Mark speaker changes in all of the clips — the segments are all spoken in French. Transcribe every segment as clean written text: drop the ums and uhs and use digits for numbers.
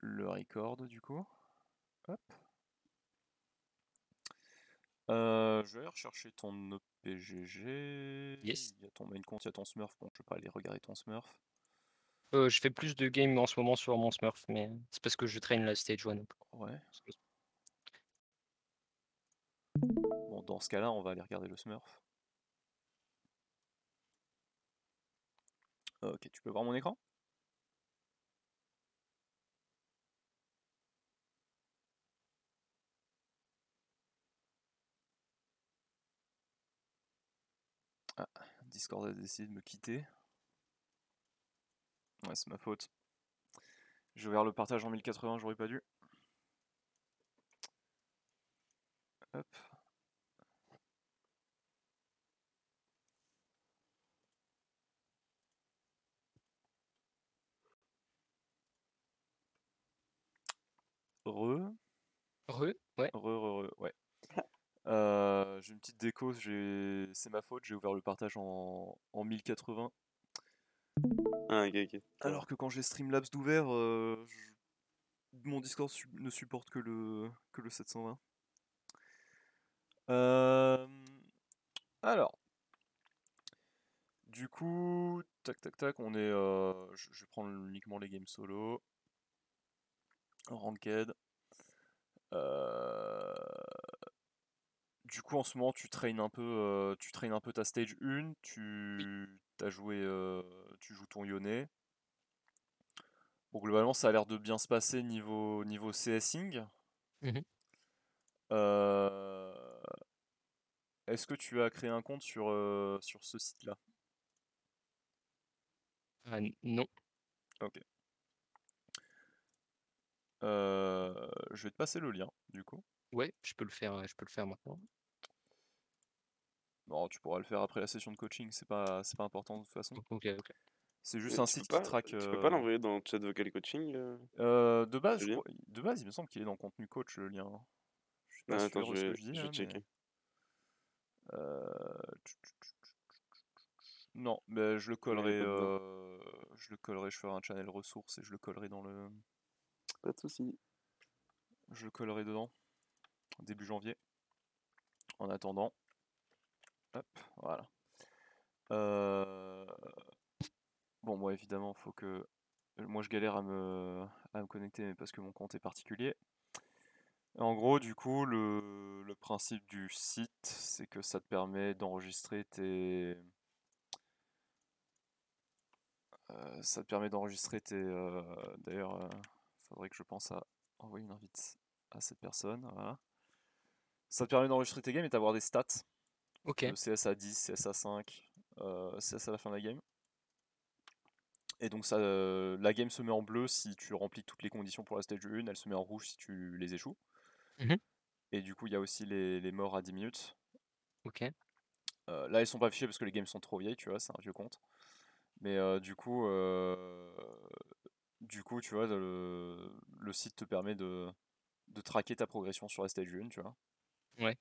Speaker 1: le record du coup. Hop. Je vais aller rechercher ton OPGG.
Speaker 2: Yes.
Speaker 1: Il y a ton main compte, il y a ton Smurf. Bon, je vais pas aller regarder ton Smurf.
Speaker 2: Je fais plus de games en ce moment sur mon Smurf, mais c'est parce que je traîne la stage 1.
Speaker 1: Ouais. Bon, dans ce cas-là, on va aller regarder le Smurf. Ok, tu peux voir mon écran? Ah, Discord a décidé de me quitter. Ouais, c'est ma faute. J'ai ouvert le partage en 1080, j'aurais pas dû. Hop. Ouais. Ouais. J'ai une petite déco, c'est ma faute, j'ai ouvert le partage en 1080.
Speaker 3: Ah, ok.
Speaker 1: Alors que quand j'ai Streamlabs d'ouvert, mon Discord ne supporte que le 720. Alors, du coup, tac, on est. Je vais prendre uniquement les games solo. Ranked. Du coup, en ce moment, tu traînes un peu ta stage 1. Tu joues ton Yone. Bon, globalement, ça a l'air de bien se passer niveau CSing.
Speaker 2: Mhm.
Speaker 1: Euh, Est-ce que tu as créé un compte sur ce site-là?
Speaker 2: Ah, non.
Speaker 1: Ok. Je vais te passer le lien, du coup.
Speaker 2: Ouais, je peux le faire maintenant.
Speaker 1: Bon, tu pourras le faire après la session de coaching, c'est pas important de toute façon.
Speaker 2: Ok.
Speaker 1: C'est juste
Speaker 3: Mais
Speaker 1: un site qui traque.
Speaker 3: tu peux pas l'envoyer dans le chat vocal coaching
Speaker 1: De base,
Speaker 3: le lien
Speaker 1: il me semble qu'il est dans contenu coach le lien, hein. Je suis pas
Speaker 3: Ah, attends,
Speaker 1: sûr de ce que je dis
Speaker 3: je vais
Speaker 1: là, mais.
Speaker 3: checker.
Speaker 1: Non, mais je le
Speaker 3: Mais il est
Speaker 1: collerai.
Speaker 3: pas dedans.
Speaker 1: Je ferai un channel ressources et je le collerai dans le.
Speaker 3: Pas de soucis.
Speaker 1: Je le collerai dedans, début janvier. En attendant. Hop, voilà. Bon, moi évidemment, faut que. Moi je galère à me connecter, mais parce que mon compte est particulier. En gros, du coup, le principe du site, c'est que ça te permet d'enregistrer tes. Ça te permet d'enregistrer tes. D'ailleurs, faudrait que je pense à envoyer une invite à cette personne. Voilà. Ça te permet d'enregistrer tes games et d'avoir des stats.
Speaker 2: Ok.
Speaker 1: CS à 10, CS à 5, CS à la fin de la game. Et donc ça, la game se met en bleu si tu remplis toutes les conditions pour la stage 1, elle se met en rouge si tu les échoues.
Speaker 2: Mhm.
Speaker 1: Et du coup, il y a aussi les morts à 10 minutes.
Speaker 2: Ok.
Speaker 1: Là, elles sont pas affichées parce que les games sont trop vieilles, tu vois, c'est un vieux compte. Mais du coup, tu vois, le site te permet de traquer ta progression sur la stage 1, tu vois.
Speaker 2: Ouais.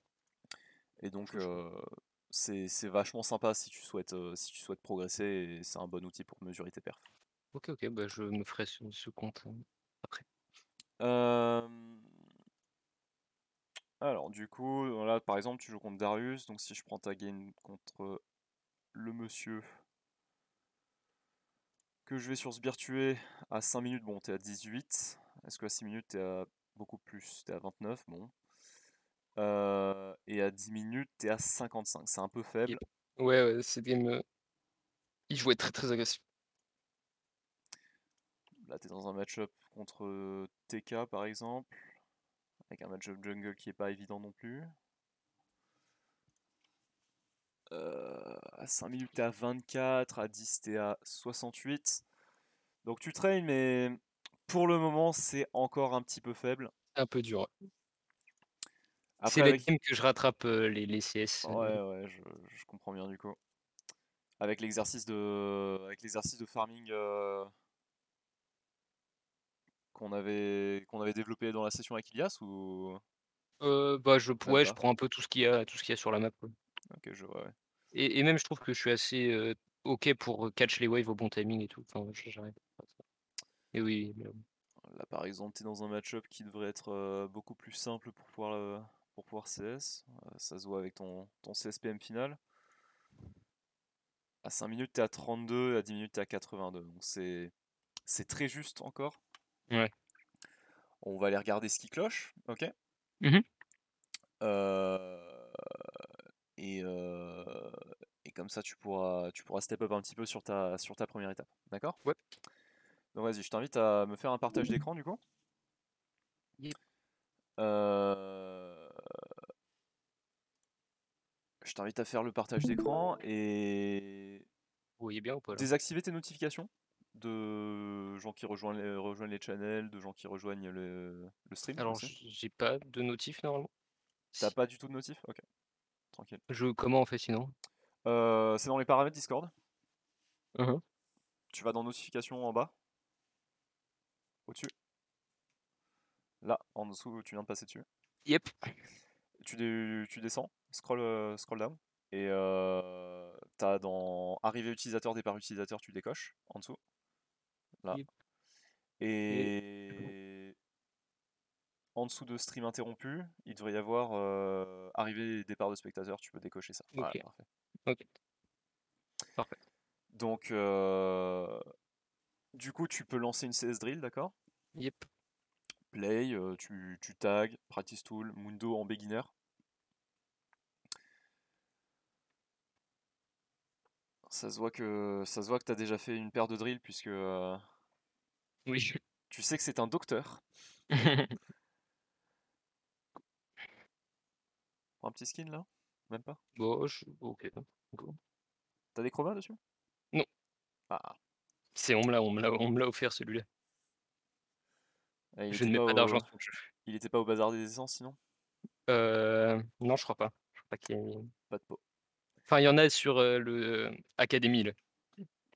Speaker 1: Et donc,
Speaker 2: Chaud.
Speaker 1: c'est vachement sympa si tu souhaites progresser et c'est un bon outil pour mesurer tes perfs.
Speaker 2: Ok, bah je me ferai ce compte après.
Speaker 1: Euh, Alors, du coup, là, par exemple, tu joues contre Darius, donc si je prends ta game contre le monsieur que je vais sur Sbirtuer à 5 minutes, bon, t'es à 18. Est-ce qu'à 6 minutes, t'es à beaucoup plus? T'es à 29, bon. Et à 10 minutes, t'es à 55. C'est un peu faible.
Speaker 2: Yep. Ouais, c'est game. Il jouait très agressif.
Speaker 1: Là, t'es dans un match-up contre TK, par exemple, avec un match-up jungle qui est pas évident non plus. À 5 minutes, t'es à 24. À 10, t'es à 68. Donc tu traînes, mais pour le moment, c'est encore un petit peu faible.
Speaker 2: Un peu dur. C'est
Speaker 1: Après,
Speaker 2: la
Speaker 1: avec.
Speaker 2: game que je rattrape les CS.
Speaker 1: Ouais, je comprends bien du coup. Avec l'exercice de farming qu'on avait développé dans la session avec Ilias ou
Speaker 2: Bah
Speaker 1: même
Speaker 2: je
Speaker 1: pas?
Speaker 2: prends un peu tout ce qu'il y a sur la map, quoi.
Speaker 1: Ok, je vois, ouais.
Speaker 2: Et même je trouve que je suis assez ok pour catch les waves au bon timing et tout. Enfin, j'arrive. Et oui, mais bon.
Speaker 1: Là, par exemple, tu es dans un match-up qui devrait être beaucoup plus simple pour pouvoir CS. Ça se voit avec ton CSPM final. À 5 minutes, tu es à 32, et à 10 minutes, tu es à 82. Donc c'est très juste encore.
Speaker 2: Ouais.
Speaker 1: On va aller regarder ce qui cloche, ok?
Speaker 2: Mhm.
Speaker 1: Euh, et, euh, et comme ça, tu pourras step up un petit peu sur ta première étape, d'accord?
Speaker 2: Ouais.
Speaker 1: Donc vas-y, je t'invite à me faire un partage d'écran du coup.
Speaker 2: Yep.
Speaker 1: Euh, Je t'invite à faire le partage d'écran et
Speaker 2: Vous voyez bien ou pas là?
Speaker 1: désactiver tes notifications de gens qui rejoignent les channels, de gens qui rejoignent le stream
Speaker 2: Alors
Speaker 1: aussi.
Speaker 2: j'ai pas de notif normalement.
Speaker 1: T'as
Speaker 2: Si-
Speaker 1: pas du tout de notif? Ok, tranquille.
Speaker 2: Comment on fait sinon?
Speaker 1: C'est dans les paramètres Discord.
Speaker 2: Mhm.
Speaker 1: Tu vas dans notifications en bas, au-dessus. Là, en dessous, tu viens de passer dessus.
Speaker 2: Yep.
Speaker 1: Tu descends, scroll down. Et t'as dans arrivée utilisateur, départ utilisateur, tu décoches en dessous. Là.
Speaker 2: Yep. Et
Speaker 1: Et en dessous de stream interrompu, il devrait y avoir arrivée et départ de spectateur, tu peux décocher ça. Voilà,
Speaker 2: ok.
Speaker 1: parfait.
Speaker 2: Ok. Parfait.
Speaker 1: Donc, du coup, tu peux lancer une CS drill, d'accord?
Speaker 2: Yep.
Speaker 1: Play, tu tags, practice tool, Mundo en beginner. Ça se voit que t'as déjà fait une paire de drills puisque
Speaker 2: Oui.
Speaker 1: tu sais que c'est un docteur. Prends un petit skin là? Même pas?
Speaker 2: Bon, ok. Go.
Speaker 1: T'as des chromas dessus?
Speaker 2: Non,
Speaker 1: Ah,
Speaker 2: on me l'a offert celui-là.
Speaker 1: il
Speaker 2: Je
Speaker 1: était
Speaker 2: ne mets
Speaker 1: pas
Speaker 2: pas d'argent
Speaker 1: au,
Speaker 2: sur le jeu.
Speaker 1: il était pas au bazar des essences sinon?
Speaker 2: Non, je crois pas. Je crois pas qu'il y ait...
Speaker 1: Pas de peau.
Speaker 2: Enfin, il y en a sur le Academy, là.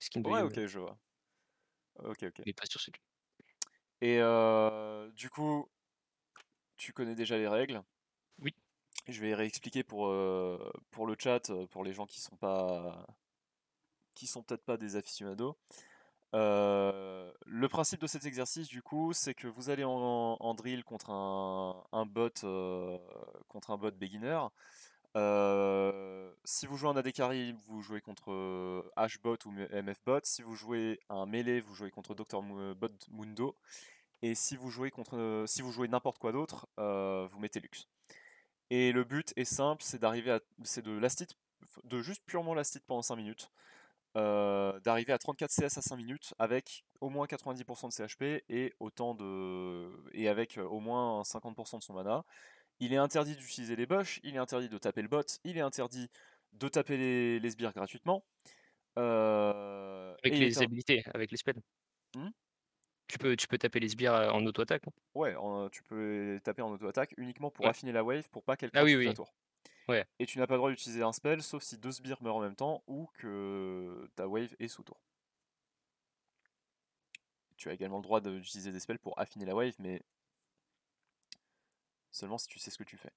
Speaker 2: Skin de
Speaker 1: Ouais,
Speaker 2: You, là.
Speaker 1: ok, je vois. Ok, ok.
Speaker 2: Mais pas sur celui.
Speaker 1: Et du coup, tu connais déjà les règles.
Speaker 2: Oui.
Speaker 1: Je vais réexpliquer pour le chat, pour les gens qui sont peut-être pas des aficionados. Le principe de cet exercice, du coup, c'est que vous allez en drill contre un bot beginner. Si vous jouez en AD Carry, vous jouez contre HBot ou MFBot. Si vous jouez un melee, vous jouez contre Bot Mundo. Et si vous jouez n'importe quoi d'autre, vous mettez Lux. Et le but est simple, c'est de last hit, de juste purement last hit pendant 5 minutes. D'arriver à 34 CS à 5 minutes avec au moins 90% de CHP et avec au moins 50% de son mana. Il est interdit d'utiliser les bush, il est interdit de taper le bot, il est interdit de taper les sbires gratuitement.
Speaker 2: Avec
Speaker 1: Et il est
Speaker 2: les habilités, avec les spells.
Speaker 1: Hmm.
Speaker 2: Tu peux taper les sbires en auto-attaque, hein.
Speaker 1: Ouais, tu peux les taper en auto-attaque uniquement pour
Speaker 2: Ouais.
Speaker 1: affiner la wave pour pas qu'elle
Speaker 2: Ah
Speaker 1: crache
Speaker 2: oui,
Speaker 1: sous ta
Speaker 2: oui.
Speaker 1: tour.
Speaker 2: Ouais.
Speaker 1: Et tu n'as pas le droit d'utiliser un spell sauf si deux sbires meurent en même temps ou que ta wave est sous tour. Tu as également le droit d'utiliser des spells pour affiner la wave, mais seulement si tu sais ce que tu fais.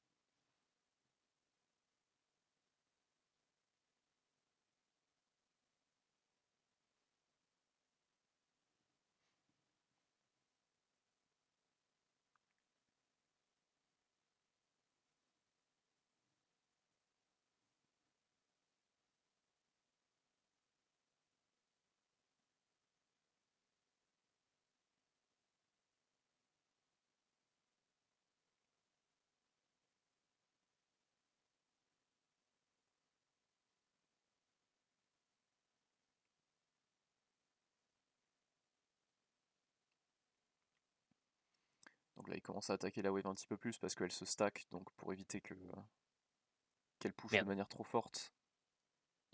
Speaker 1: Donc là, il commence à attaquer la wave un petit peu plus parce qu'elle se stack, donc pour éviter qu'elle push de
Speaker 2: Merde.
Speaker 1: manière trop forte,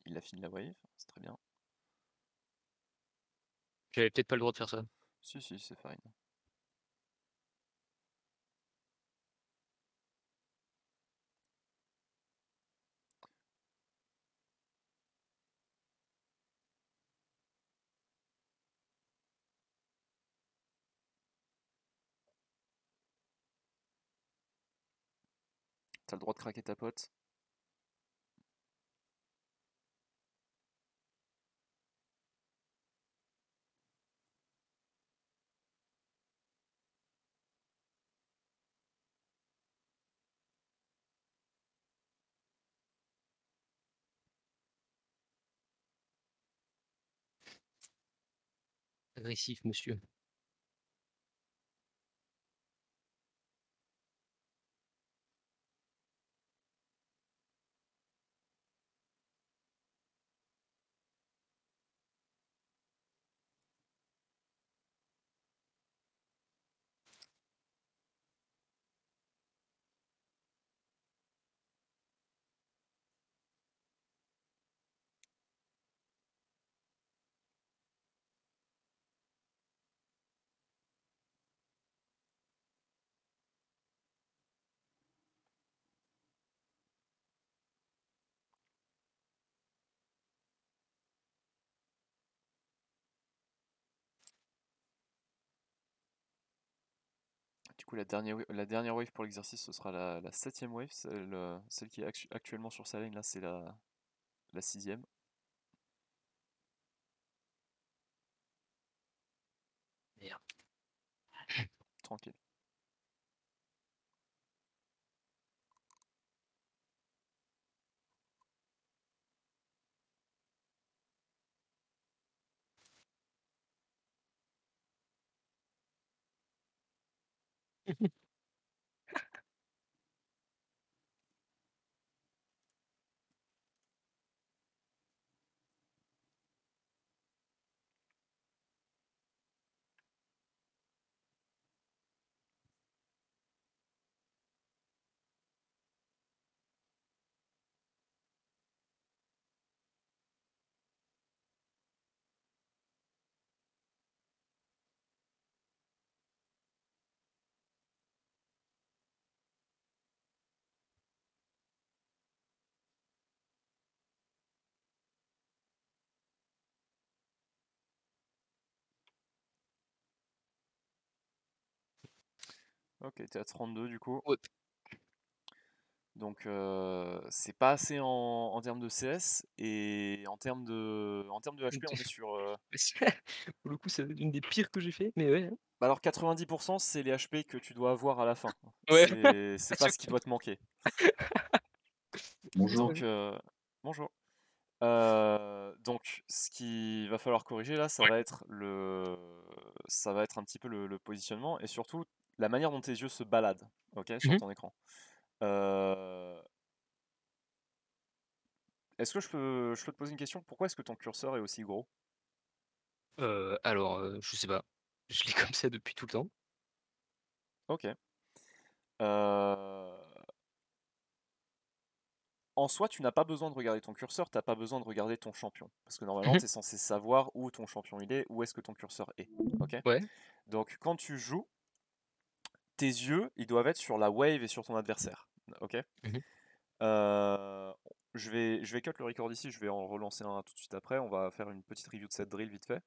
Speaker 1: il affine la wave, c'est très bien.
Speaker 2: J'avais peut-être pas le droit de faire ça.
Speaker 1: Si, si, c'est fine. T'as le droit de craquer ta pote.
Speaker 2: Agressif, monsieur.
Speaker 1: Du coup, la dernière wave pour l'exercice, ce sera la 7ème wave, celle qui est actuellement sur sa lane, là, c'est la 6ème.
Speaker 2: Merde.
Speaker 1: Tranquille. Ok, t'es à 32 du coup.
Speaker 2: Ouais.
Speaker 1: Donc c'est pas assez en termes de CS et en termes de HP on est sur...
Speaker 2: Pour le coup, c'est une des pires que j'ai fait, mais ouais.
Speaker 1: Bah alors 90% c'est les HP que tu dois avoir à la fin.
Speaker 2: Ouais.
Speaker 1: C'est pas ce qui doit te manquer.
Speaker 4: Bonjour.
Speaker 1: Donc bonjour. Donc ce qu'il va falloir corriger là, ça
Speaker 2: Ouais.
Speaker 1: va être un petit peu le positionnement et surtout la manière dont tes yeux se baladent, ok, sur ton écran. Est-ce que je peux te poser une question? Pourquoi est-ce que ton curseur est aussi gros?
Speaker 2: Alors, je sais pas. Je l'ai comme ça depuis tout le temps.
Speaker 1: Ok. En soi, tu n'as pas besoin de regarder ton curseur, t'as pas besoin de regarder ton champion. Parce que normalement, tu es censé savoir où ton champion il est, où est-ce que ton curseur est. Ok?
Speaker 2: Ouais.
Speaker 1: Donc quand tu joues, tes yeux, ils doivent être sur la wave et sur ton adversaire. Ok?
Speaker 2: Mmh.
Speaker 1: Je vais cut le record ici, je vais en relancer un tout de suite après. On va faire une petite review de cette drill vite fait.